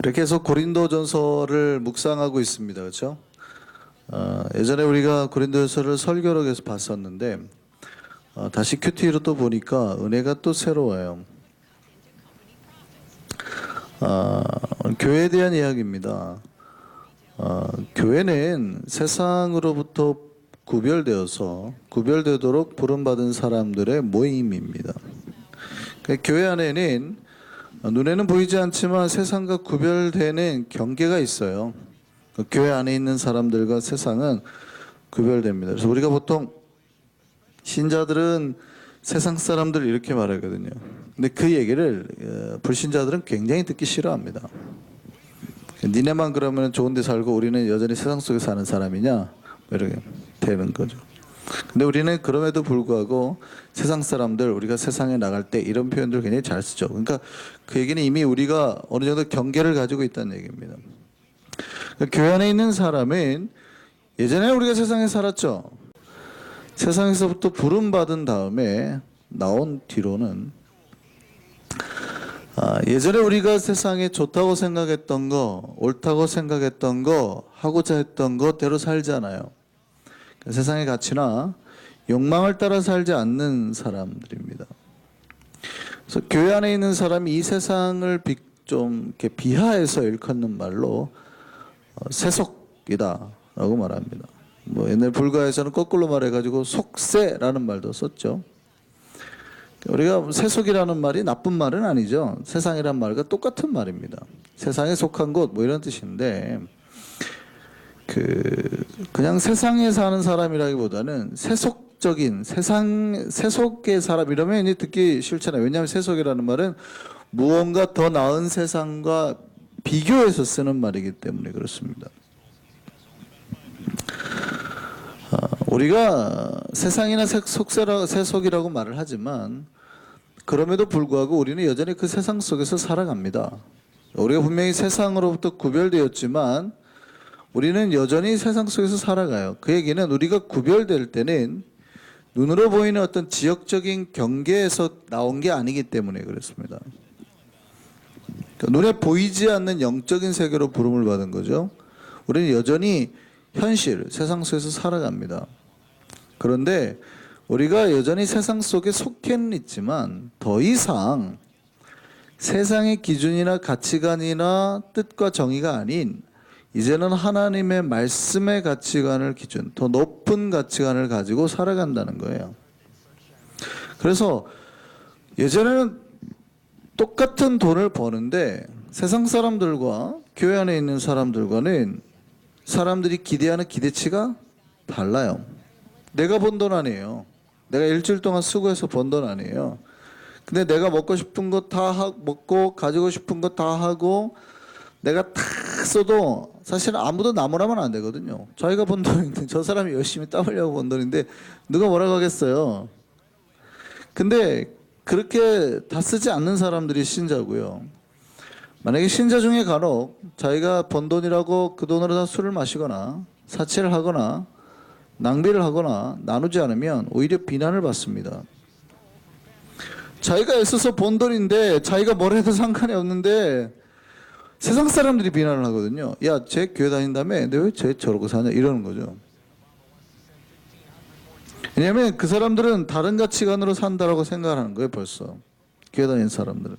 이렇게 해서 고린도전서를 묵상하고 있습니다. 그렇죠? 예전에 우리가 고린도전서를 설교로 해서 봤었는데 다시 큐티로 또 보니까 은혜가 또 새로워요. 교회에 대한 이야기입니다. 교회는 세상으로부터 구별되도록 부름받은 사람들의 모임입니다. 그러니까 교회 안에는 눈에는 보이지 않지만 세상과 구별되는 경계가 있어요. 교회 안에 있는 사람들과 세상은 구별됩니다. 그래서 우리가 보통 신자들은 세상 사람들 이렇게 말하거든요. 근데 그 얘기를 불신자들은 굉장히 듣기 싫어합니다. 니네만 그러면 좋은 데 살고 우리는 여전히 세상 속에 사는 사람이냐? 이렇게 되는 거죠. 근데 우리는 그럼에도 불구하고 세상 사람들, 우리가 세상에 나갈 때 이런 표현들 굉장히 잘 쓰죠. 그러니까 그 얘기는 이미 우리가 어느 정도 경계를 가지고 있다는 얘기입니다. 그러니까 교회 안에 있는 사람은 예전에 우리가 세상에 살았죠. 세상에서부터 부름받은 다음에 나온 뒤로는 예전에 우리가 세상에 좋다고 생각했던 거, 옳다고 생각했던 거, 하고자 했던 것대로 살잖아요. 세상의 가치나 욕망을 따라 살지 않는 사람들입니다. 그래서 교회 안에 있는 사람이 이 세상을 좀 이렇게 비하해서 일컫는 말로 세속이다라고 말합니다. 뭐 옛날 불가에서는 거꾸로 말해가지고 속세라는 말도 썼죠. 우리가 세속이라는 말이 나쁜 말은 아니죠. 세상이란 말과 똑같은 말입니다. 세상에 속한 곳 뭐 이런 뜻인데 그냥 세상에 사는 사람이라기보다는 세속적인 세속의 사람 이러면 이제 듣기 싫잖아요. 왜냐하면 세속이라는 말은 무언가 더 나은 세상과 비교해서 쓰는 말이기 때문에 그렇습니다. 우리가 세상이나 세속이라고 말을 하지만 그럼에도 불구하고 우리는 여전히 그 세상 속에서 살아갑니다. 우리가 분명히 세상으로부터 구별되었지만 우리는 여전히 세상 속에서 살아가요. 그 얘기는 우리가 구별될 때는 눈으로 보이는 어떤 지역적인 경계에서 나온 게 아니기 때문에 그렇습니다. 그러니까 눈에 보이지 않는 영적인 세계로 부름을 받은 거죠. 우리는 여전히 현실, 세상 속에서 살아갑니다. 그런데 우리가 여전히 세상 속에 속해는 있지만 더 이상 세상의 기준이나 가치관이나 뜻과 정의가 아닌 이제는 하나님의 말씀의 가치관을 기준, 더 높은 가치관을 가지고 살아간다는 거예요. 그래서 예전에는 똑같은 돈을 버는데 세상 사람들과 교회 안에 있는 사람들과는 사람들이 기대하는 기대치가 달라요. 내가 번 돈 아니에요. 내가 일주일 동안 수고해서 번 돈 아니에요. 근데 내가 먹고 싶은 거 다 먹고 가지고 싶은 거 다 하고 내가 다 써도 사실 아무도 나무라면 안 되거든요. 자기가 번 돈인데 저 사람이 열심히 땀 흘려고 번 돈인데 누가 뭐라고 하겠어요. 근데 그렇게 다 쓰지 않는 사람들이 신자고요. 만약에 신자 중에 간혹 자기가 번 돈이라고 그 돈으로 다 술을 마시거나 사치를 하거나 낭비를 하거나 나누지 않으면 오히려 비난을 받습니다. 자기가 애써서 번 돈인데 자기가 뭘 해도 상관이 없는데 세상 사람들이 비난을 하거든요. 야, 쟤 교회 다닌다며? 근데 왜 쟤 저러고 사냐? 이러는 거죠. 왜냐하면 그 사람들은 다른 가치관으로 산다라고 생각하는 거예요. 벌써 교회 다니는 사람들은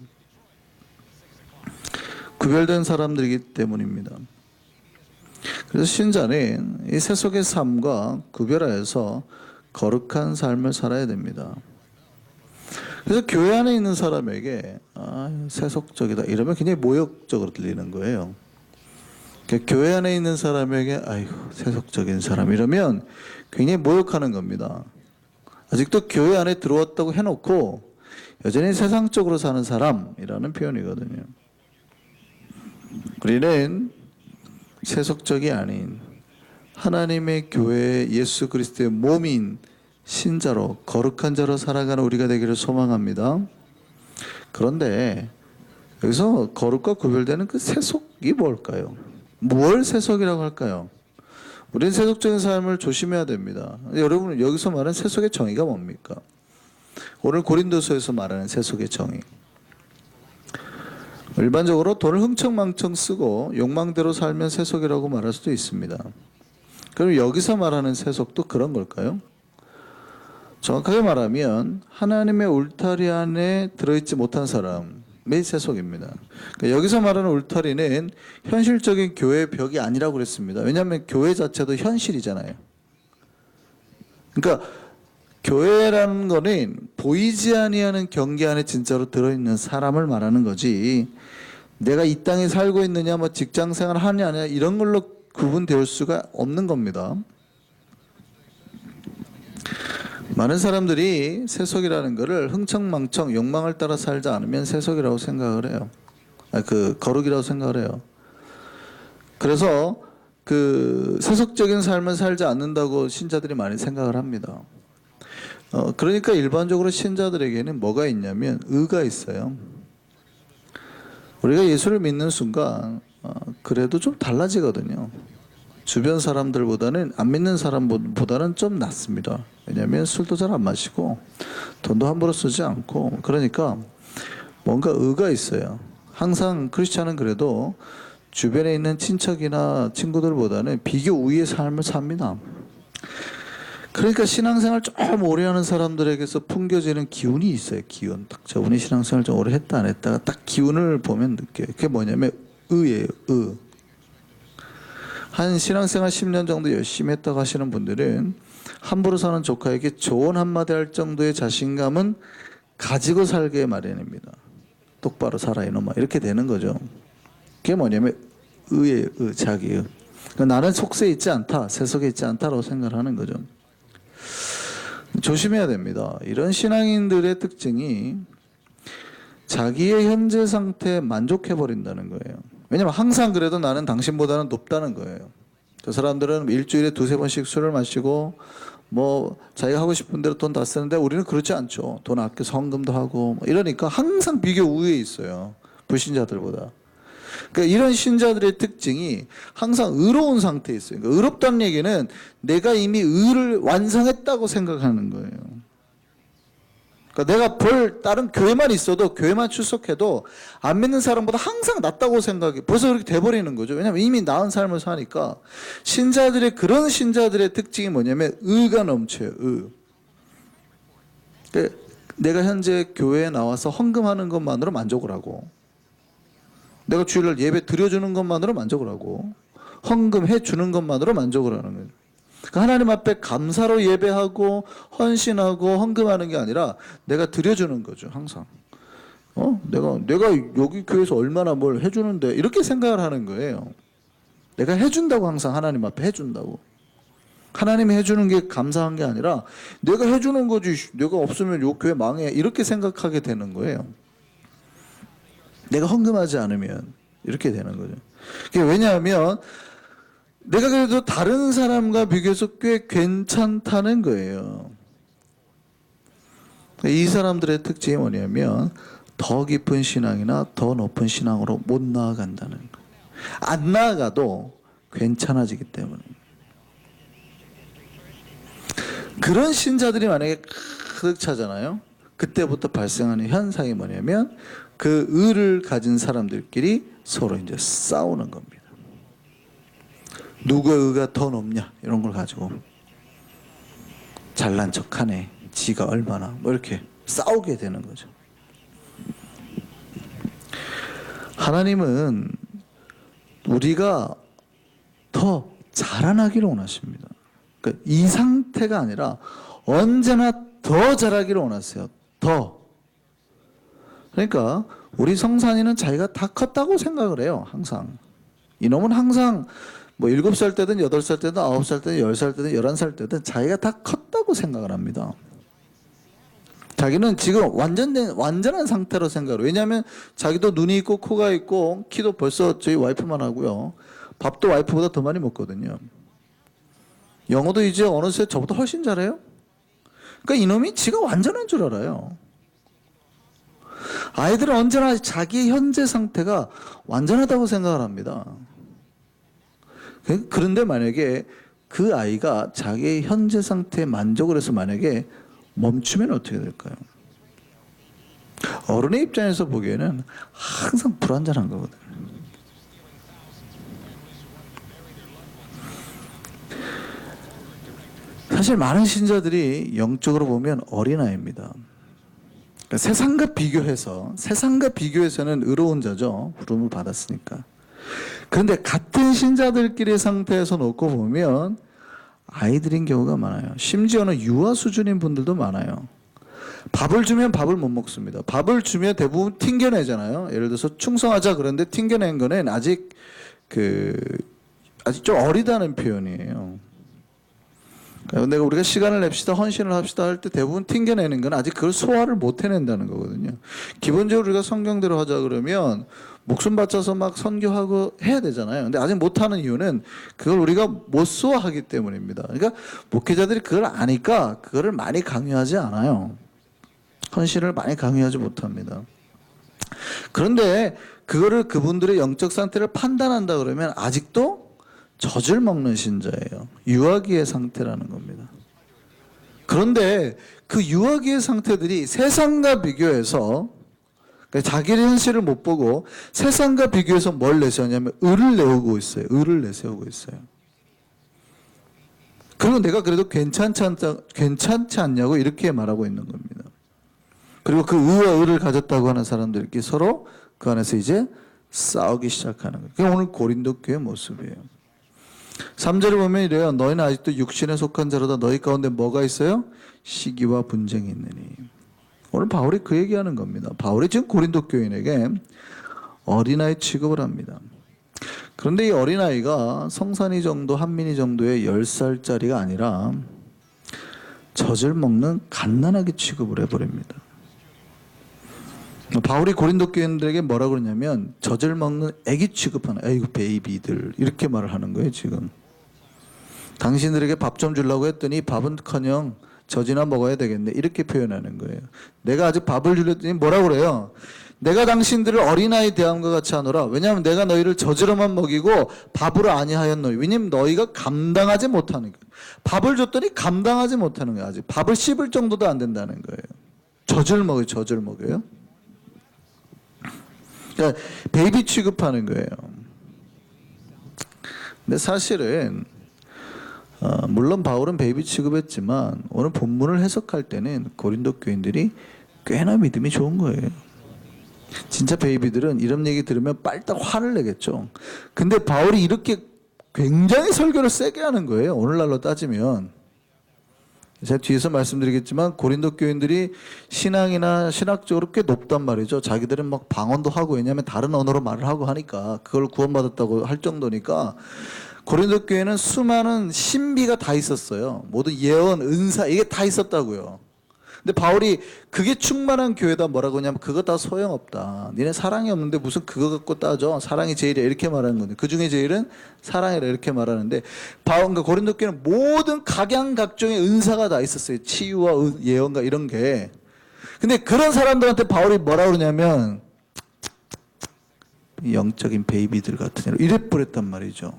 구별된 사람들이기 때문입니다. 그래서 신자는 이 세속의 삶과 구별하여서 거룩한 삶을 살아야 됩니다. 그래서 교회 안에 있는 사람에게 세속적이다 이러면 굉장히 모욕적으로 들리는 거예요. 그러니까 교회 안에 있는 사람에게 아이고 세속적인 사람 이러면 굉장히 모욕하는 겁니다. 아직도 교회 안에 들어왔다고 해놓고 여전히 세상적으로 사는 사람이라는 표현이거든요. 우리는 세속적이 아닌 하나님의 교회 예수 그리스도의 몸인 신자로 거룩한 자로 살아가는 우리가 되기를 소망합니다. 그런데 여기서 거룩과 구별되는 그 세속이 뭘까요? 뭘 세속이라고 할까요? 우리는 세속적인 삶을 조심해야 됩니다. 여러분 여기서 말하는 세속의 정의가 뭡니까? 오늘 고린도서에서 말하는 세속의 정의. 일반적으로 돈을 흥청망청 쓰고 욕망대로 살면 세속이라고 말할 수도 있습니다. 그럼 여기서 말하는 세속도 그런 걸까요? 정확하게 말하면 하나님의 울타리 안에 들어있지 못한 사람의 세속입니다. 그러니까 여기서 말하는 울타리는 현실적인 교회의 벽이 아니라고 그랬습니다. 왜냐하면 교회 자체도 현실이잖아요. 그러니까 교회라는 거는 보이지 아니하는 경계 안에 진짜로 들어있는 사람을 말하는 거지, 내가 이 땅에 살고 있느냐, 뭐 직장 생활 하느냐 아니냐 이런 걸로 구분될 수가 없는 겁니다. 많은 사람들이 세속이라는 것을 흥청망청 욕망을 따라 살지 않으면 세속이라고 생각을 해요. 거룩이라고 생각을 해요. 그래서 세속적인 삶을 살지 않는다고 신자들이 많이 생각을 합니다. 그러니까 일반적으로 신자들에게는 뭐가 있냐면 의가 있어요. 우리가 예수를 믿는 순간 그래도 좀 달라지거든요. 주변 사람들보다는, 안 믿는 사람보다는 좀 낫습니다. 왜냐하면 술도 잘 안 마시고 돈도 함부로 쓰지 않고, 그러니까 뭔가 의가 있어요. 항상 크리스찬은 그래도 주변에 있는 친척이나 친구들보다는 비교 우위의 삶을 삽니다. 그러니까 신앙생활 좀 오래 하는 사람들에게서 풍겨지는 기운이 있어요. 기운. 딱 저분이 신앙생활 좀 오래 했다 안 했다가 딱 기운을 보면 느껴요. 그게 뭐냐면 의예요. 의. 한 신앙생활 10년 정도 열심히 했다고 하시는 분들은 함부로 사는 조카에게 조언 한마디 할 정도의 자신감은 가지고 살게 마련입니다. 똑바로 살아 이놈아, 이렇게 되는 거죠. 그게 뭐냐면 의예요. 의, 자기의. 그러니까 나는 속세에 있지 않다, 세속에 있지 않다라고 생각을 하는 거죠. 조심해야 됩니다. 이런 신앙인들의 특징이 자기의 현재 상태에 만족해버린다는 거예요. 왜냐면 항상 그래도 나는 당신보다는 높다는 거예요. 그 사람들은 일주일에 두세 번씩 술을 마시고 뭐 자기가 하고 싶은 대로 돈 다 쓰는데 우리는 그렇지 않죠. 돈 아껴 성금도 하고 뭐 이러니까 항상 비교 우위에 있어요. 불신자들보다. 그러니까 이런 신자들의 특징이 항상 의로운 상태에 있어요. 그러니까 의롭다는 얘기는 내가 이미 의를 완성했다고 생각하는 거예요. 그러니까 내가 다른 교회만 있어도, 교회만 출석해도 안 믿는 사람보다 항상 낫다고 생각해. 벌써 그렇게 돼버리는 거죠. 왜냐하면 이미 나은 삶을 사니까. 그런 신자들의 특징이 뭐냐면 의가 넘쳐요. 의. 그러니까 내가 현재 교회에 나와서 헌금하는 것만으로 만족을 하고, 내가 주일날 예배 드려주는 것만으로 만족을 하고, 헌금해 주는 것만으로 만족을 하는 거예요. 그러니까 하나님 앞에 감사로 예배하고 헌신하고 헌금하는 게 아니라 내가 드려주는 거죠. 항상 내가 여기 교회에서 얼마나 뭘 해주는데, 이렇게 생각을 하는 거예요. 내가 해준다고, 항상 하나님 앞에 해준다고. 하나님이 해주는 게 감사한 게 아니라 내가 해주는 거지, 내가 없으면 요 교회 망해, 이렇게 생각하게 되는 거예요. 내가 헌금하지 않으면 이렇게 되는 거죠. 왜냐하면 내가 그래도 다른 사람과 비교해서 꽤 괜찮다는 거예요. 이 사람들의 특징이 뭐냐면 더 깊은 신앙이나 더 높은 신앙으로 못 나아간다는 거예요. 안 나아가도 괜찮아지기 때문에. 그런 신자들이 만약에 가득 차잖아요. 그때부터 발생하는 현상이 뭐냐면 그 의를 가진 사람들끼리 서로 이제 싸우는 겁니다. 누구의 의가 더 높냐, 이런 걸 가지고 잘난 척하네, 지가 얼마나, 뭐 이렇게 싸우게 되는 거죠. 하나님은 우리가 더 자라나기를 원하십니다. 그러니까 이 상태가 아니라 언제나 더 자라기를 원하세요. 더. 그러니까 우리 성산이는 자기가 다 컸다고 생각을 해요. 항상. 이놈은 항상 뭐 7살 때든 8살 때든 9살 때든 10살 때든 11살 때든 자기가 다 컸다고 생각을 합니다. 자기는 지금 완전한 상태로 생각을 해요. 왜냐하면 자기도 눈이 있고 코가 있고 키도 벌써 저희 와이프만 하고요. 밥도 와이프보다 더 많이 먹거든요. 영어도 이제 어느새 저보다 훨씬 잘해요. 그러니까 이놈이 지가 완전한 줄 알아요. 아이들은 언제나 자기 현재 상태가 완전하다고 생각을 합니다. 그런데 만약에 그 아이가 자기의 현재 상태에 만족을 해서 만약에 멈추면 어떻게 될까요? 어른의 입장에서 보기에는 항상 불완전한 거거든요. 사실 많은 신자들이 영적으로 보면 어린아이입니다. 그러니까 세상과 비교해서는 의로운 자죠. 부름을 받았으니까. 그런데 같은 신자들끼리의 상태에서 놓고 보면 아이들인 경우가 많아요. 심지어는 유아 수준인 분들도 많아요. 밥을 주면 밥을 못 먹습니다. 밥을 주면 대부분 튕겨내잖아요. 예를 들어서 충성하자 그런데 튕겨낸 거는 아직 좀 어리다는 표현이에요. 그러니까 우리가 시간을 냅시다, 헌신을 합시다 할 때 대부분 튕겨내는 건 아직 그걸 소화를 못 해낸다는 거거든요. 기본적으로 우리가 성경대로 하자 그러면 목숨 바쳐서 막 선교하고 해야 되잖아요. 근데 아직 못하는 이유는 그걸 우리가 못 소화하기 때문입니다. 그러니까 목회자들이 그걸 아니까 그거를 많이 강요하지 않아요. 헌신을 많이 강요하지 못합니다. 그런데 그거를 그분들의 영적 상태를 판단한다 그러면 아직도 젖을 먹는 신자예요. 유아기의 상태라는 겁니다. 그런데 그 유아기의 상태들이 세상과 비교해서 그러니까 자기의 현실을 못 보고 세상과 비교해서 뭘 내세우냐면 의를 내세우고 있어요. 의를 내세우고 있어요. 그리고 내가 그래도 괜찮지 않냐고 이렇게 말하고 있는 겁니다. 그리고 그 의와 의를 가졌다고 하는 사람들끼리 서로 그 안에서 이제 싸우기 시작하는 거예요. 그게 오늘 고린도 교회의 모습이에요. 3절을 보면 이래요. 너희는 아직도 육신에 속한 자로다. 너희 가운데 뭐가 있어요? 시기와 분쟁이 있느니. 오늘 바울이 그 얘기하는 겁니다. 바울이 지금 고린도 교인에게 어린아이 취급을 합니다. 그런데 이 어린아이가 성산이 정도, 한민이 정도의 10살짜리가 아니라 젖을 먹는 갓난아기 취급을 해버립니다. 바울이 고린도 교인들에게 뭐라고 그러냐면 젖을 먹는 애기 취급하는 에이구 베이비들 이렇게 말을 하는 거예요. 지금 당신들에게 밥 좀 주려고 했더니 밥은커녕 젖이나 먹어야 되겠네 이렇게 표현하는 거예요. 내가 아직 밥을 주려더니 뭐라고 그래요? 내가 당신들을 어린아이 대함과 같이 하노라. 왜냐하면 내가 너희를 젖으로만 먹이고 밥으로 아니하였노니. 왜냐하면 너희가 감당하지 못하는 거예요. 밥을 줬더니 감당하지 못하는 거예요. 아직 밥을 씹을 정도도 안 된다는 거예요. 젖을 먹여요. 그러니까 베이비 취급하는 거예요. 근데 사실은 물론 바울은 베이비 취급했지만 오늘 본문을 해석할 때는 고린도 교인들이 꽤나 믿음이 좋은 거예요. 진짜 베이비들은 이런 얘기 들으면 빨딱 화를 내겠죠. 근데 바울이 이렇게 굉장히 설교를 세게 하는 거예요. 오늘날로 따지면. 제가 뒤에서 말씀드리겠지만 고린도 교인들이 신앙이나 신학적으로 꽤 높단 말이죠. 자기들은 막 방언도 하고 왜냐하면 다른 언어로 말을 하고 하니까 그걸 구원받았다고 할 정도니까 고린도 교회는 수많은 신비가 다 있었어요. 모든 예언, 은사 이게 다 있었다고요. 근데 바울이 그게 충만한 교회다 뭐라고 하냐면 그거 다 소용없다. 니네 사랑이 없는데 무슨 그거 갖고 따져. 사랑이 제일이야 이렇게 말하는 건데 그 중에 제일은 사랑이라 이렇게 말하는데 바울과 고린도 교회는 모든 각양각종의 은사가 다 있었어요. 치유와 예언과 이런 게. 근데 그런 사람들한테 바울이 뭐라고 그러냐면 영적인 베이비들 같은 이래 뿌렸단 말이죠.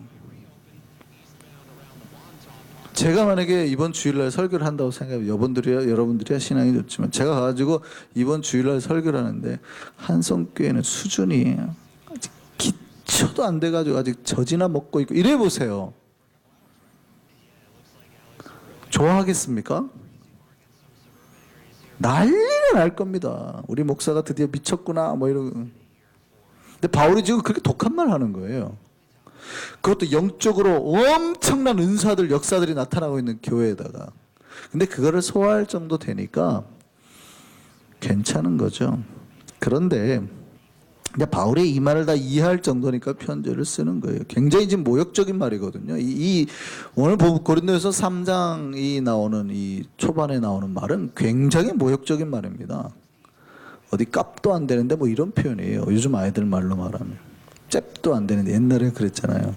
제가 만약에 이번 주일날 설교를 한다고 생각하면 여러분들이야 신앙이 좋지만 제가 가가지고 이번 주일날 설교를 하는데 한성교회는 수준이 아직 기초도 안 돼가지고 아직 젖이나 먹고 있고 이래 보세요. 좋아하겠습니까? 난리가 날 겁니다. 우리 목사가 드디어 미쳤구나 뭐 이러고. 근데 바울이 지금 그렇게 독한 말 하는 거예요. 그것도 영적으로 엄청난 은사들, 역사들이 나타나고 있는 교회에다가. 근데 그거를 소화할 정도 되니까 괜찮은 거죠. 그런데 바울이 이 말을 다 이해할 정도니까 편지를 쓰는 거예요. 굉장히 지금 모욕적인 말이거든요. 오늘 고린도에서 3장이 나오는 이 초반에 나오는 말은 굉장히 모욕적인 말입니다. 어디 값도 안 되는데 뭐 이런 표현이에요. 요즘 아이들 말로 말하면. 잽도 안 되는데 옛날에는 그랬잖아요.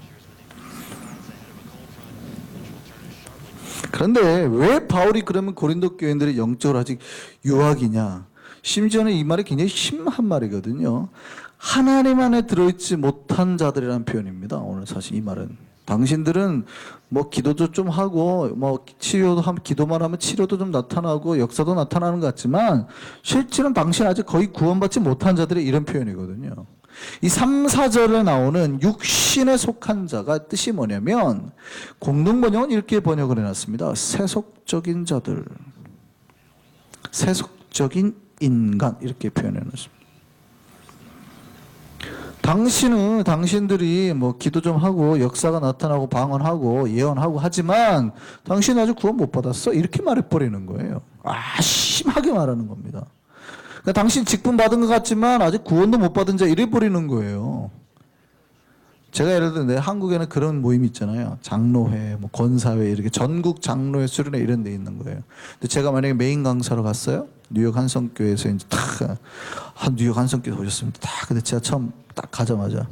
그런데 왜 바울이 그러면 고린도 교인들이 영적으로 아직 유학이냐? 심지어는 이 말이 굉장히 심한 말이거든요. 하나님 안에 들어있지 못한 자들이라는 표현입니다. 오늘 사실 이 말은 당신들은 뭐 기도도 좀 하고 뭐 치료도 하면 기도만 하면 치료도 좀 나타나고 역사도 나타나는 것 같지만 실제는 당신 아직 거의 구원받지 못한 자들의 이런 표현이거든요. 이 3, 4절에 나오는 육신에 속한 자가 뜻이 뭐냐면 공동 번역은 이렇게 번역을 해놨습니다. 세속적인 자들, 세속적인 인간 이렇게 표현해놨습니다. 당신들이 뭐 기도 좀 하고 역사가 나타나고 방언하고 예언하고 하지만 당신 아직 구원 못 받았어? 이렇게 말해버리는 거예요. 심하게 말하는 겁니다. 그러니까 당신 직분 받은 것 같지만 아직 구원도 못 받은 자 이래버리는 거예요. 제가 예를 들어 한국에는 그런 모임이 있잖아요. 장로회, 뭐 권사회 이렇게 전국 장로회 수련회 이런 데 있는 거예요. 근데 제가 만약에 메인 강사로 갔어요. 뉴욕 한성교회에서 이제 뉴욕 한성교회 오셨습니다. 근데 제가 처음 딱 가자마자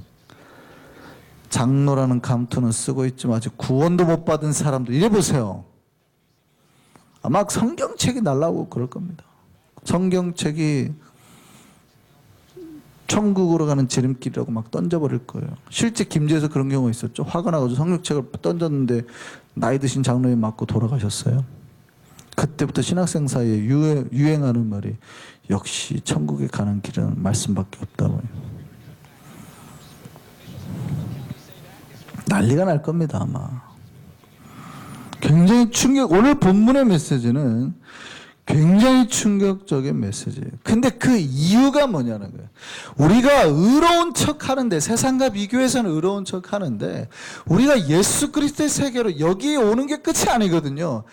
장로라는 감투는 쓰고 있지만 아직 구원도 못 받은 사람들 이래 보세요. 아마 성경책이 날라오고 그럴 겁니다. 성경책이 천국으로 가는 지름길이라고 막 던져버릴 거예요. 실제 김제에서 그런 경우가 있었죠. 화가 나가지고 성경책을 던졌는데 나이 드신 장로님 맞고 돌아가셨어요. 그때부터 신학생 사이에 유행하는 말이 역시 천국에 가는 길은 말씀밖에 없다고. 난리가 날 겁니다 아마. 굉장히 오늘 본문의 메시지는 굉장히 충격적인 메시지예요. 근데 그 이유가 뭐냐는 거예요. 우리가 의로운 척 하는데, 세상과 비교해서는 의로운 척 하는데, 우리가 예수 그리스도의 세계로 여기에 오는 게 끝이 아니거든요.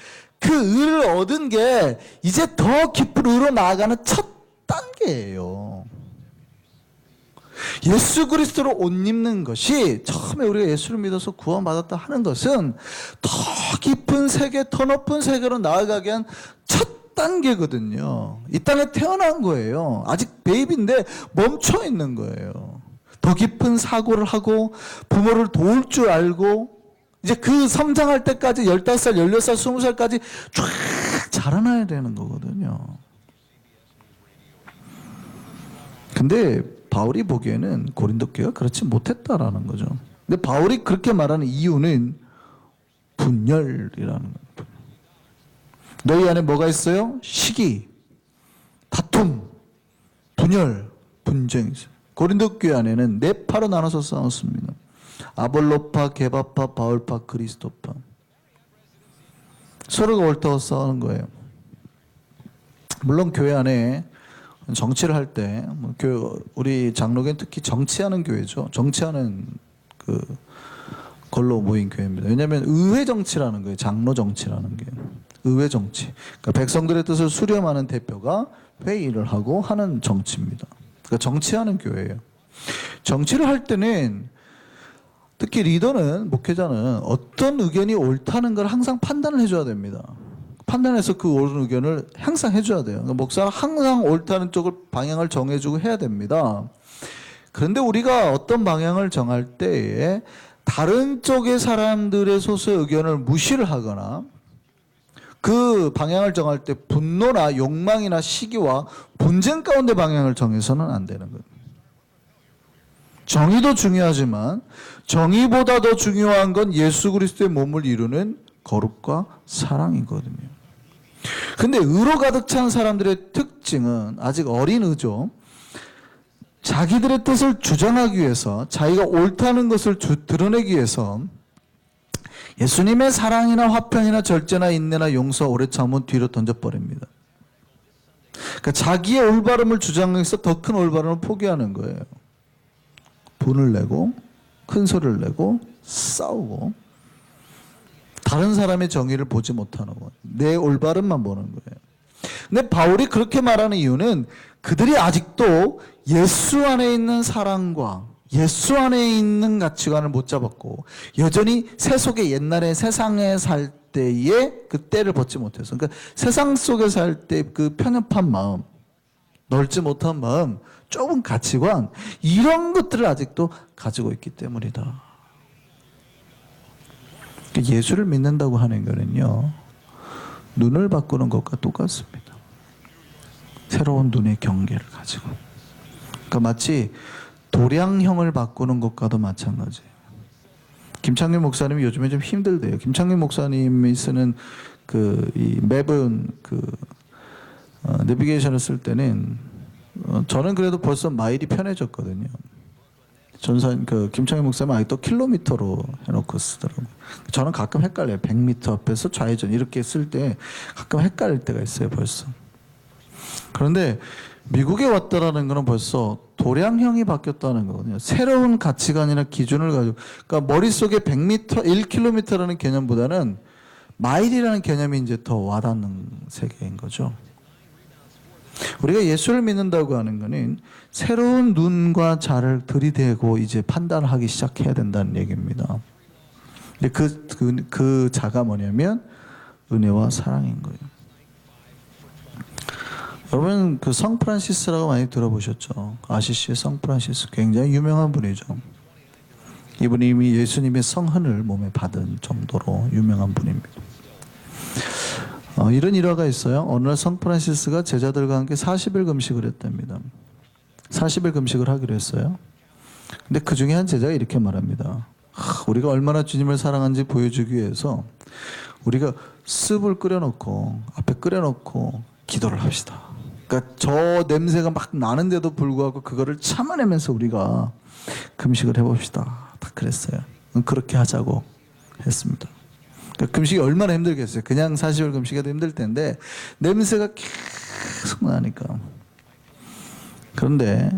그 의를 얻은 게 이제 더 깊은 의로 나아가는 첫 단계예요. 예수 그리스도로 옷 입는 것이, 처음에 우리가 예수를 믿어서 구원받았다 하는 것은 더 깊은 세계, 더 높은 세계로 나아가기 위한 첫 단계거든요. 이 땅에 태어난 거예요. 아직 베이비인데 멈춰 있는 거예요. 더 깊은 사고를 하고 부모를 도울 줄 알고 이제 그 성장할 때까지 15살, 16살, 20살까지 쫙 자라나야 되는 거거든요. 근데 바울이 보기에는 고린도 교회가 그렇지 못했다라는 거죠. 근데 바울이 그렇게 말하는 이유는 분열이라는 거예요. 너희 안에 뭐가 있어요? 시기, 다툼, 분열, 분쟁이 있어요. 고린도 교회 안에는 네 파로 나눠서 싸웠습니다. 아볼로파, 게바파, 바울파, 그리스도파. 서로가 옳다고 싸우는 거예요. 물론 교회 안에 정치를 할 때, 우리 장로교는 특히 정치하는 교회죠. 정치하는 걸로 모인 교회입니다. 왜냐하면 의회 정치라는 거예요. 장로 정치라는 게. 의회 정치. 그러니까 백성들의 뜻을 수렴하는 대표가 회의를 하고 하는 정치입니다. 그러니까 정치하는 교회예요. 정치를 할 때는 특히 리더는, 목회자는 어떤 의견이 옳다는 걸 항상 판단을 해줘야 됩니다. 판단해서 그 옳은 의견을 항상 해줘야 돼요. 그러니까 목사는 항상 옳다는 쪽을 방향을 정해주고 해야 됩니다. 그런데 우리가 어떤 방향을 정할 때에 다른 쪽의 사람들의 소수의 의견을 무시를 하거나 그 방향을 정할 때 분노나 욕망이나 시기와 분쟁 가운데 방향을 정해서는 안 되는 거예요. 정의도 중요하지만 정의보다 더 중요한 건 예수 그리스도의 몸을 이루는 거룩과 사랑이거든요. 근데 의로 가득 찬 사람들의 특징은 아직 어린 의죠. 자기들의 뜻을 주장하기 위해서, 자기가 옳다는 것을 드러내기 위해서 예수님의 사랑이나 화평이나 절제나 인내나 용서, 오래 참은 뒤로 던져버립니다. 그러니까 자기의 올바름을 주장해서 더 큰 올바름을 포기하는 거예요. 분을 내고 큰 소리를 내고 싸우고 다른 사람의 정의를 보지 못하는 거예요. 내 올바름만 보는 거예요. 근데 바울이 그렇게 말하는 이유는 그들이 아직도 예수 안에 있는 사랑과 예수 안에 있는 가치관을 못 잡았고 여전히 세속의 옛날에 세상에 살 때의 그 때를 벗지 못해서, 그러니까 세상 속에 살 때 그 편협한 마음, 넓지 못한 마음, 좁은 가치관, 이런 것들을 아직도 가지고 있기 때문이다. 예수를 믿는다고 하는 거는요, 눈을 바꾸는 것과 똑같습니다. 새로운 눈의 경계를 가지고. 그러니까 마치 도량형을 바꾸는 것과도 마찬가지예요. 김창균 목사님이 요즘에 좀 힘들대요. 김창균 목사님이 쓰는 이 맵은 내비게이션을 쓸 때는 저는 그래도 벌써 마일이 편해졌거든요. 김창균 목사님은 아직도 킬로미터로 해놓고 쓰더라고요. 저는 가끔 헷갈려요. 100m 앞에서 좌회전 이렇게 쓸 때 가끔 헷갈릴 때가 있어요, 벌써. 그런데 미국에 왔다라는 거는 벌써 도량형이 바뀌었다는 거거든요. 새로운 가치관이나 기준을 가지고, 그러니까 머릿속에 100m, 1km라는 개념보다는 마일이라는 개념이 이제 더 와닿는 세계인 거죠. 우리가 예수를 믿는다고 하는 거는 새로운 눈과 자를 들이대고 이제 판단을 하기 시작해야 된다는 얘기입니다. 근데 그 자가 뭐냐면 은혜와 사랑인 거예요. 여러분 성 프란시스라고 많이 들어보셨죠? 아시시의 성 프란시스 굉장히 유명한 분이죠. 이분이 이미 예수님의 성흔을 몸에 받은 정도로 유명한 분입니다. 이런 일화가 있어요. 어느 날 성 프란시스가 제자들과 함께 40일 금식을 했답니다. 40일 금식을 하기로 했어요. 근데 그 중에 한 제자가 이렇게 말합니다. 우리가 얼마나 주님을 사랑하는지 보여주기 위해서 우리가 습을 끓여놓고 앞에 끓여놓고 기도를 합시다. 그러니까 저 냄새가 막 나는데도 불구하고 그거를 참아내면서 우리가 금식을 해봅시다. 딱 그랬어요. 그렇게 하자고 했습니다. 그러니까 금식이 얼마나 힘들겠어요. 그냥 40일 금식해도 힘들 텐데 냄새가 계속 나니까. 그런데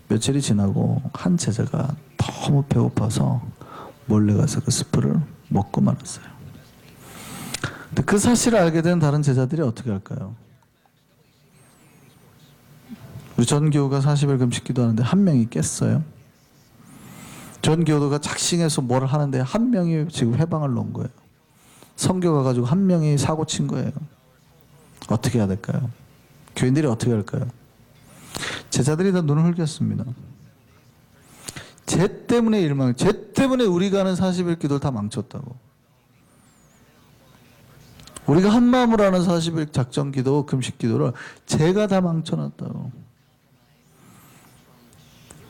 며칠이 지나고 한 제자가 너무 배고파서 몰래 가서 그 스프를 먹고 말았어요. 근데 그 사실을 알게 된 다른 제자들이 어떻게 할까요? 우리 전교우가 40일 금식 기도하는데 한 명이 깼어요. 전교우가 작심해서 뭘 하는데 한 명이 지금 회방을 놓은 거예요. 성교 가가지고 한 명이 사고 친 거예요. 어떻게 해야 될까요? 교인들이 어떻게 할까요? 제자들이 다 눈을 흘겼습니다. 쟤 때문에 쟤 때문에 우리가 하는 40일 기도를 다 망쳤다고. 우리가 한 마음으로 하는 40일 작정 기도, 금식 기도를 제가 다 망쳐놨다고.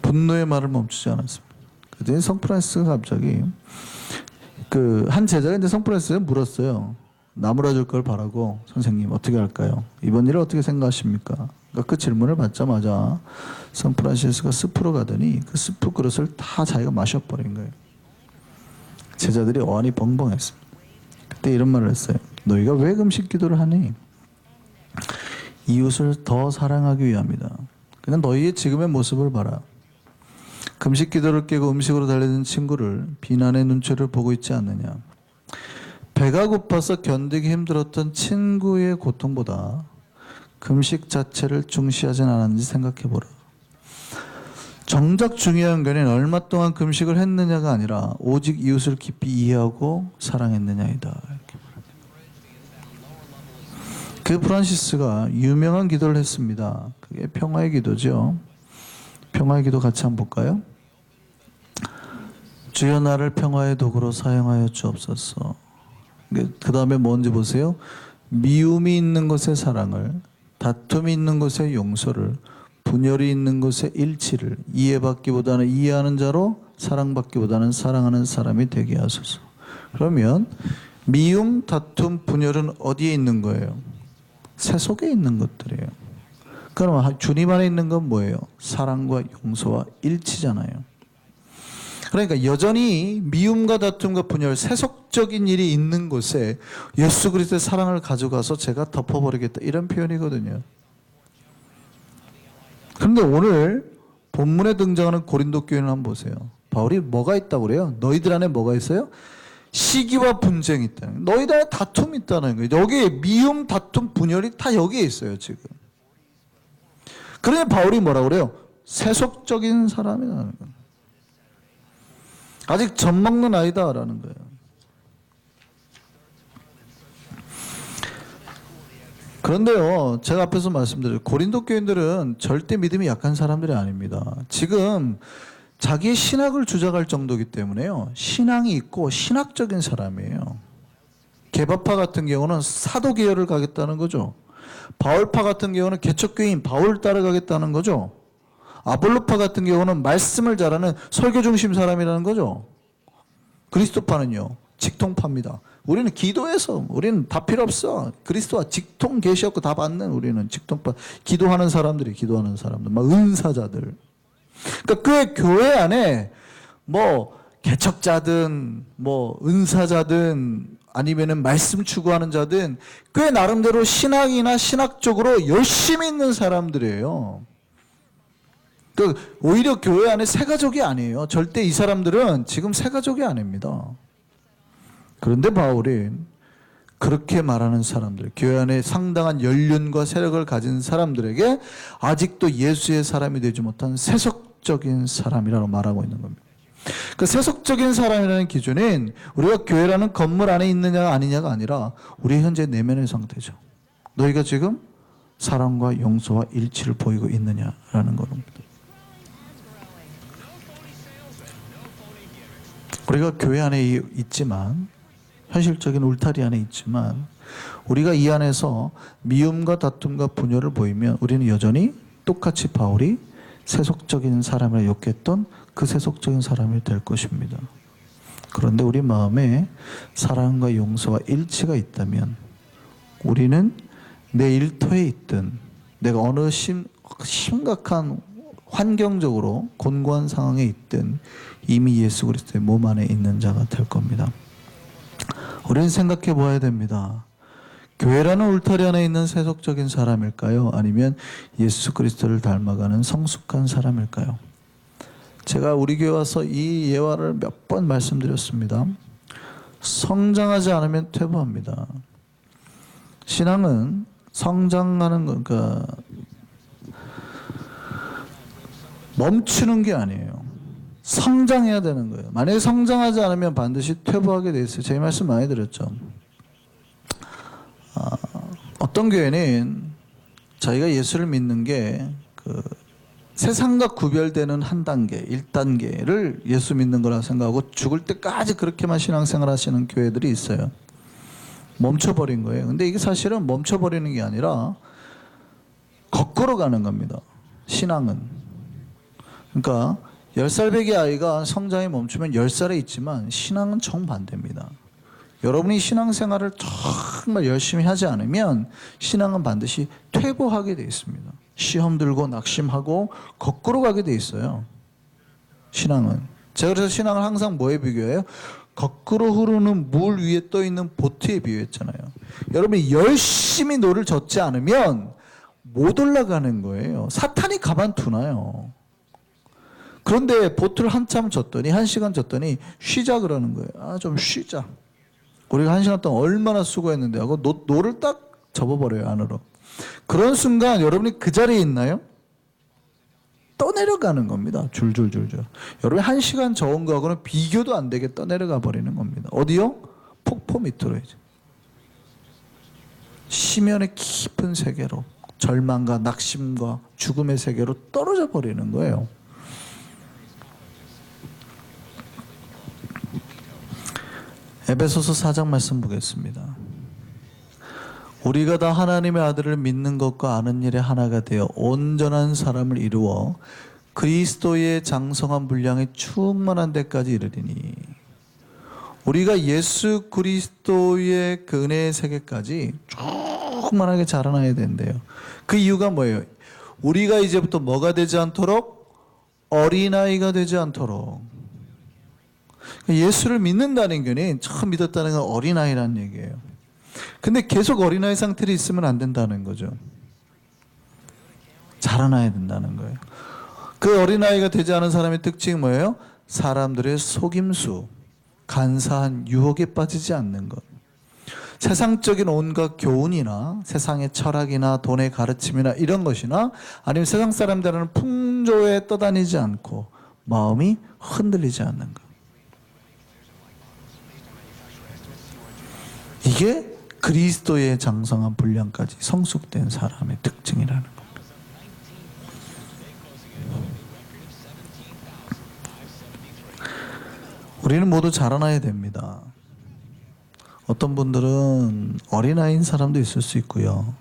분노의 말을 멈추지 않았습니다. 그랬더니 성 프란시스가 갑자기 한 제자가 이제 성 프란시스에 물었어요. 나무라줄 걸 바라고 선생님 어떻게 할까요? 이번 일을 어떻게 생각하십니까? 그러니까 그 질문을 받자마자 성 프란시스가 숲으로 가더니 그 스프 그릇을 다 자기가 마셔버린 거예요. 제자들이 어안이 벙벙했습니다. 그때 이런 말을 했어요. 너희가 왜 금식 기도를 하니? 이웃을 더 사랑하기 위함이다. 그냥 너희의 지금의 모습을 봐라. 금식 기도를 깨고 음식으로 달려든 친구를 비난의 눈초리를 보고 있지 않느냐. 배가 고파서 견디기 힘들었던 친구의 고통보다 금식 자체를 중시하진 않았는지 생각해보라. 정작 중요한 거는 얼마 동안 금식을 했느냐가 아니라 오직 이웃을 깊이 이해하고 사랑했느냐이다. 그 프란시스가 유명한 기도를 했습니다. 그게 평화의 기도죠. 평화의 기도 같이 한번 볼까요? 주여 나를 평화의 도구로 사용하여 주옵소서. 그 다음에 뭔지 보세요. 미움이 있는 곳에 사랑을, 다툼이 있는 곳에 용서를, 분열이 있는 곳에 일치를, 이해받기보다는 이해하는 자로, 사랑받기보다는 사랑하는 사람이 되게 하소서. 그러면 미움, 다툼, 분열은 어디에 있는 거예요? 세속에 있는 것들이에요. 그럼 주님 안에 있는 건 뭐예요? 사랑과 용서와 일치잖아요. 그러니까 여전히 미움과 다툼과 분열, 세속적인 일이 있는 곳에 예수 그리스도의 사랑을 가져가서 제가 덮어버리겠다, 이런 표현이거든요. 그런데 오늘 본문에 등장하는 고린도 교회는 한번 보세요. 바울이 뭐가 있다고 그래요? 너희들 안에 뭐가 있어요? 시기와 분쟁이 있다는 거예요. 너희들 안에 다툼이 있다는 거예요. 여기에 미움, 다툼, 분열이 다 여기에 있어요, 지금. 그러니 바울이 뭐라고 그래요? 세속적인 사람이라는 거예요. 아직 젖 먹는 아이다라는 거예요. 그런데요, 제가 앞에서 말씀드렸죠. 고린도 교인들은 절대 믿음이 약한 사람들이 아닙니다. 지금 자기의 신학을 주장할 정도이기 때문에요. 신앙이 있고 신학적인 사람이에요. 개바파 같은 경우는 사도 계열을 가겠다는 거죠. 바울파 같은 경우는 개척교인 바울 따라가겠다는 거죠. 아볼로파 같은 경우는 말씀을 잘하는 설교 중심 사람이라는 거죠. 그리스도파는요, 직통파입니다. 우리는 기도해서, 우리는 다 필요 없어. 그리스도와 직통 계시었고 다 받는 우리는 직통파. 기도하는 사람들이 기도하는 사람들, 막 은사자들. 그러니까 그 교회 안에 뭐 개척자든 뭐 은사자든 아니면은 말씀 추구하는 자든 꽤 나름대로 신학이나 신학적으로 열심히 있는 사람들이에요. 그 오히려 교회 안에 새가족이 아니에요. 절대 이 사람들은 지금 새가족이 아닙니다. 그런데 바울이 그렇게 말하는 사람들, 교회 안에 상당한 연륜과 세력을 가진 사람들에게 아직도 예수의 사람이 되지 못한 세속적인 사람이라고 말하고 있는 겁니다. 그 세속적인 사람이라는 기준은 우리가 교회라는 건물 안에 있느냐 아니냐가 아니라 우리 현재 내면의 상태죠. 너희가 지금 사랑과 용서와 일치를 보이고 있느냐라는 겁니다. 우리가 교회 안에 있지만, 현실적인 울타리 안에 있지만, 우리가 이 안에서 미움과 다툼과 분열을 보이면 우리는 여전히 똑같이 바울이 세속적인 사람을 욕했던 그 세속적인 사람이 될 것입니다. 그런데 우리 마음에 사랑과 용서와 일치가 있다면 우리는 내 일터에 있든 내가 어느 심각한 환경적으로 곤고한 상황에 있든 이미 예수 그리스도의 몸 안에 있는 자가 될 겁니다. 우리는 생각해 보아야 됩니다. 교회라는 울타리 안에 있는 세속적인 사람일까요? 아니면 예수 그리스도를 닮아가는 성숙한 사람일까요? 제가 우리 교회 와서 이 예화를 몇 번 말씀드렸습니다. 성장하지 않으면 퇴보합니다. 신앙은 성장하는 거, 그러니까 멈추는 게 아니에요. 성장해야 되는 거예요. 만약에 성장하지 않으면 반드시 퇴보하게 돼 있어요. 제 말씀 많이 드렸죠. 어떤 교회는 자기가 예수를 믿는 게 세상과 구별되는 한 단계, 1단계를 예수 믿는 거라 생각하고 죽을 때까지 그렇게만 신앙생활 하시는 교회들이 있어요. 멈춰버린 거예요. 근데 이게 사실은 멈춰버리는 게 아니라 거꾸로 가는 겁니다. 신앙은. 그러니까 10살 배기 아이가 성장이 멈추면 10살에 있지만 신앙은 정반대입니다. 여러분이 신앙생활을 정말 열심히 하지 않으면 신앙은 반드시 퇴보하게 되어 있습니다. 시험 들고 낙심하고 거꾸로 가게 돼 있어요. 신앙은. 제가 그래서 신앙을 항상 뭐에 비교해요? 거꾸로 흐르는 물 위에 떠 있는 보트에 비유했잖아요. 여러분이 열심히 노를 젓지 않으면 못 올라가는 거예요. 사탄이 가만두나요. 그런데 보트를 한참 젓더니 1시간 젓더니 쉬자 그러는 거예요. 좀 쉬자. 우리가 1시간 동안 얼마나 수고했는데 하고 노를 딱 접어버려요, 안으로. 그런 순간 여러분이 그 자리에 있나요? 떠내려가는 겁니다. 줄줄줄줄. 여러분이 1시간 저은 거하고는 비교도 안 되게 떠내려가 버리는 겁니다. 어디요? 폭포 밑으로 이제. 심연의 깊은 세계로, 절망과 낙심과 죽음의 세계로 떨어져 버리는 거예요. 에베소서 4장 말씀 보겠습니다. 우리가 다 하나님의 아들을 믿는 것과 아는 일에 하나가 되어 온전한 사람을 이루어 그리스도의 장성한 분량에 충만한 데까지 이르리니, 우리가 예수 그리스도의 그 은혜의 세계까지 충만하게 자라나야 된대요. 그 이유가 뭐예요? 우리가 이제부터 뭐가 되지 않도록? 어린아이가 되지 않도록. 예수를 믿는다는 게 처음 믿었다는 건 어린아이라는 얘기예요. 근데 계속 어린아이 상태로 있으면 안 된다는 거죠. 자라나야 된다는 거예요. 그 어린아이가 되지 않은 사람의 특징이 뭐예요? 사람들의 속임수, 간사한 유혹에 빠지지 않는 것. 세상적인 온갖 교훈이나 세상의 철학이나 돈의 가르침이나 이런 것이나 아니면 세상 사람들은 풍조에 떠다니지 않고 마음이 흔들리지 않는 것. 이게 그리스도의 장성한 분량까지 성숙된 사람의 특징이라는 겁니다. 우리는 모두 자라나야 됩니다. 어떤 분들은 어린아이인 사람도 있을 수 있고요.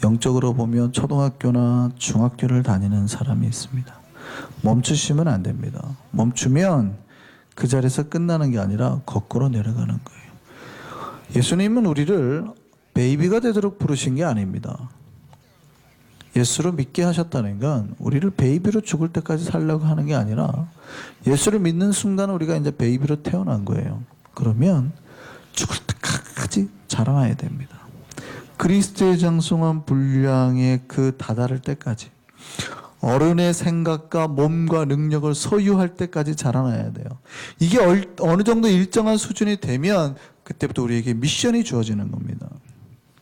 영적으로 보면 초등학교나 중학교를 다니는 사람이 있습니다. 멈추시면 안 됩니다. 멈추면 그 자리에서 끝나는 게 아니라 거꾸로 내려가는 거예요. 예수님은 우리를 베이비가 되도록 부르신 게 아닙니다. 예수를 믿게 하셨다는 건 우리를 베이비로 죽을 때까지 살려고 하는 게 아니라 예수를 믿는 순간 우리가 이제 베이비로 태어난 거예요. 그러면 죽을 때까지 자라나야 됩니다. 그리스도의 장성한 분량에 그 다다를 때까지 어른의 생각과 몸과 능력을 소유할 때까지 자라나야 돼요. 이게 어느 정도 일정한 수준이 되면 그때부터 우리에게 미션이 주어지는 겁니다.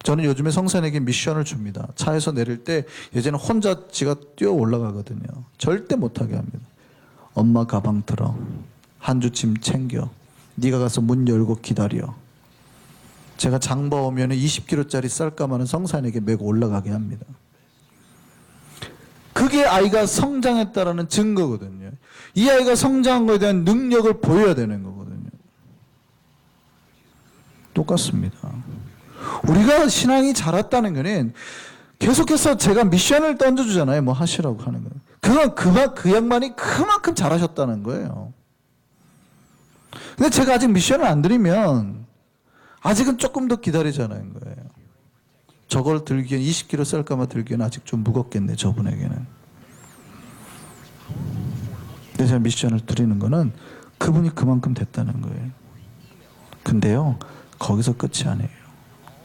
저는 요즘에 성산에게 미션을 줍니다. 차에서 내릴 때 예전에 혼자 지가 뛰어 올라가거든요. 절대 못하게 합니다. 엄마 가방 들어. 한 주 짐 챙겨. 네가 가서 문 열고 기다려. 제가 장 봐오면 20kg짜리 쌀가마는 성산에게 메고 올라가게 합니다. 그게 아이가 성장했다라는 증거거든요. 이 아이가 성장한 것에 대한 능력을 보여야 되는 거거든요. 똑같습니다. 우리가 신앙이 자랐다는 거는 계속해서 제가 미션을 던져주잖아요. 뭐 하시라고 하는 거. 그 양반이 그만큼 잘하셨다는 거예요. 근데 제가 아직 미션을 안 드리면 아직은 조금 더 기다리자는 거예요. 저걸 들기엔 20kg 쌀까마 들기엔 아직 좀 무겁겠네, 저분에게는. 근데 제가 미션을 드리는 거는 그분이 그만큼 됐다는 거예요. 근데요, 거기서 끝이 아니에요.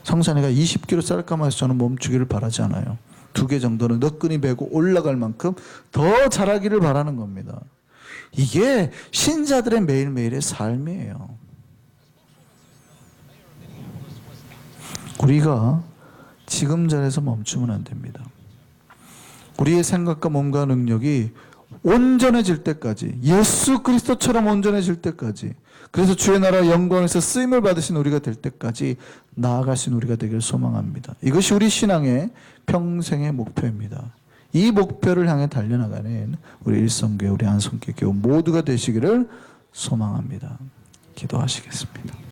성산이가 20kg 쌀까마에서 저는 멈추기를 바라지 않아요. 2개 정도는 너끈히 베고 올라갈 만큼 더 잘하기를 바라는 겁니다. 이게 신자들의 매일매일의 삶이에요. 우리가 지금 자리에서 멈추면 안 됩니다. 우리의 생각과 몸과 능력이 온전해질 때까지, 예수 그리스도처럼 온전해질 때까지, 그래서 주의 나라 영광에서 쓰임을 받으신 우리가 될 때까지 나아가신 우리가 되기를 소망합니다. 이것이 우리 신앙의 평생의 목표입니다. 이 목표를 향해 달려나가는 우리 일성교회, 우리 안성교회 모두가 되시기를 소망합니다. 기도하시겠습니다.